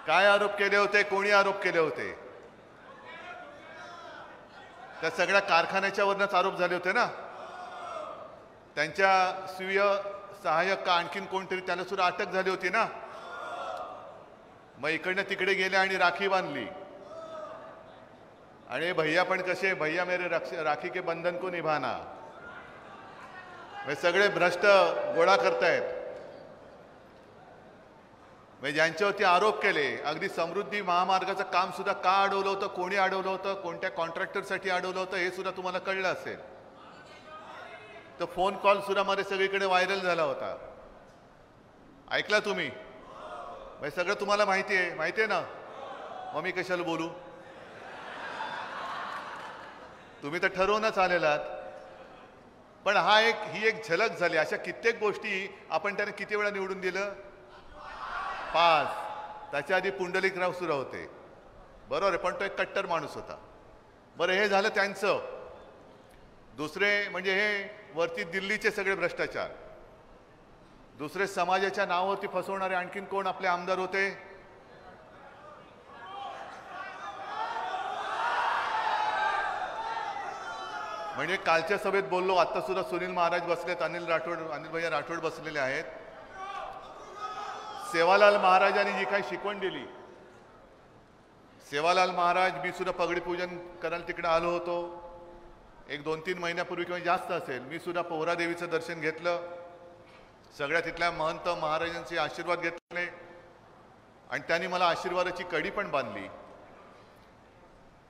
काय आरोप केले होते, कोणी आरोप केले होते? त्या सगळ्या कारखान्याच्यावरच आरोप झाले होते ना. त्यांच्या स्वीय सहाय्यक का आणखीन कोणतरी त्याला सुद्धा अटक झाली होती ना. मग इकडनं तिकडे गेले आणि राखी बांधली. आणि भैया पण कसे, भैया मेरे राखी के बंधन को निभाना. सगळे भ्रष्ट गोळा करतायत. ज्यांच्यावरती आरोप केले, अगदी समृद्धी महामार्गाचं काम सुद्धा का अडवलं होतं, कोणी अडवलं होतं, कोणत्या कॉन्ट्रॅक्टरसाठी अडवलं होतं हे सुद्धा तुम्हाला कळलं असेल. तर फोन कॉल सुद्धा मध्ये सगळीकडे व्हायरल झाला होता. ऐकला तुम्ही? सगळं तुम्हाला माहिती आहे ना. मग मी कशाला बोलू? तुम्ही तर ठरवूनच आलेलात. पण ही एक झलक झाली. अशा कित्येक गोष्टी आपण त्याने किती वेळा निवडून दिलं? 5. त्याच्या आधी पुंडलिकराव सुद्धा होते, बरोबर आहे, पण तो एक कट्टर माणूस होता. बरं, हे झालं त्यांचं. दुसरे म्हणजे हे वरती दिल्लीचे सगळे भ्रष्टाचार. दुसरे समाजाच्या नावावरती फसवणारे आणखीन कोण आपले आमदार होते? म्हणजे कालच्या सभेत बोललो, आता सुद्धा सुनील महाराज बसलेत, अनिल भैया राठोड बसलेले आहेत. सेवालाल महाराजांनी जी काही शिकवण दिली, सेवालाल महाराज, मी सुद्धा पगडी पूजन करायला तिकडे आलो होतो एक 2-3 महिन्यापूर्वी किंवा जास्त असेल. मी सुद्धा पोहरादेवीचं दर्शन घेतलं, सगळ्या तिथल्या महंत महाराजांचे आशीर्वाद घेतले आणि त्यांनी मला आशीर्वादाची कडी पण बांधली.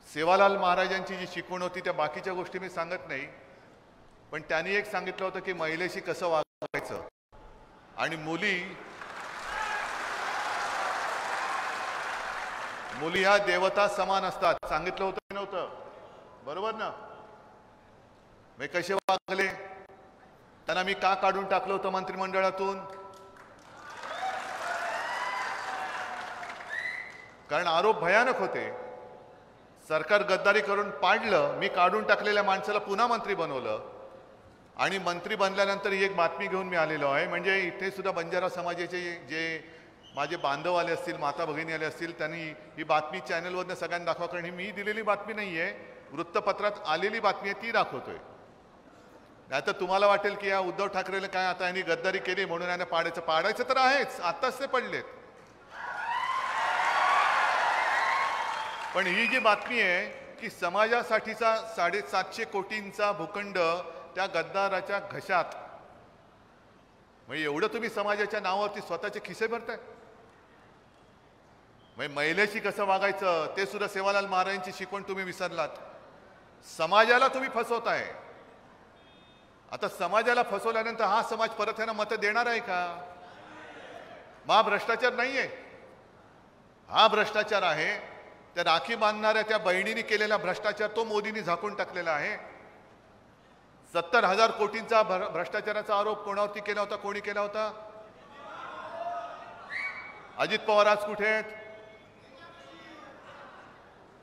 सेवालाल महाराजांची जी शिकवण होती त्या बाकीच्या गोष्टी मी सांगत नाही, पण त्यांनी एक सांगितलं होतं की महिलेशी कसं वागायचं आणि मुली ह्या देवता समान असतात. सांगितलं होतं नव्हतं? बरोबर ना. कसे वागले? त्यांना मी का काढून टाकलं होतं मंत्रिमंडळातून? कारण आरोप भयानक होते. सरकार गद्दारी करून पाडलं. मी काढून टाकलेल्या माणसाला पुन्हा मंत्री बनवलं आणि मंत्री बनल्यानंतर ही एक बातमी घेऊन मी आलेलो आहे. म्हणजे इथे सुद्धा बंजारा समाजाचे जे माझे बांधव आले असतील, माता भगिनी आले असतील, त्यांनी ही बातमी चॅनलवरनं सगळ्यांना दाखवा. कारण ही मी दिलेली बातमी नाही आहे, वृत्तपत्रात आलेली बातमी आहे, ती दाखवतोय. नाहीतर तुम्हाला वाटेल की या उद्धव ठाकरेला काय आता यांनी गद्दारी केली म्हणून यांना पाडायचं तर आहेच, आत्ताच ते पडलेत. पण ही जी बातमी आहे की समाजासाठीचा 750 कोटींचा भूखंड त्या गद्दाराच्या घशात, म्हणजे एवढं तुम्ही समाजाच्या नावावरती स्वतःचे खिसे भरताय. महिलेशी कसं वागायचं ते सुद्धा सेवालाल महाराजांची शिकवण तुम्ही विसरलात. समाजाला तुम्ही फसवताय. आता समाजाला फसवल्यानंतर हा समाज परत यांना मतं देणार आहे का? हा भ्रष्टाचार नाहीये, हा भ्रष्टाचार आहे. त्या राखी बांधणाऱ्या त्या बहिणीने केलेला भ्रष्टाचार तो मोदींनी झाकून टाकलेला आहे. 70,000 कोटींचा भ्रष्टाचाराचा आरोप कोणावरती केला होता? कोणी केला होता? अजित पवार आज कुठे आहेत?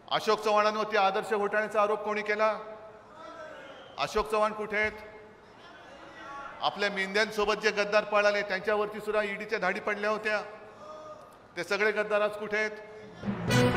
अशोक चव्हाणांवरती आदर्श घोटाळ्याचा आरोप कोणी केला? अशोक चव्हाण कुठे आहेत? आपल्या मिंद्यांसोबत जे गद्दार पळाले त्यांच्यावरती सुद्धा ईडीच्या धाडी पडल्या होत्या. ते सगळे गद्दार आज कुठे आहेत?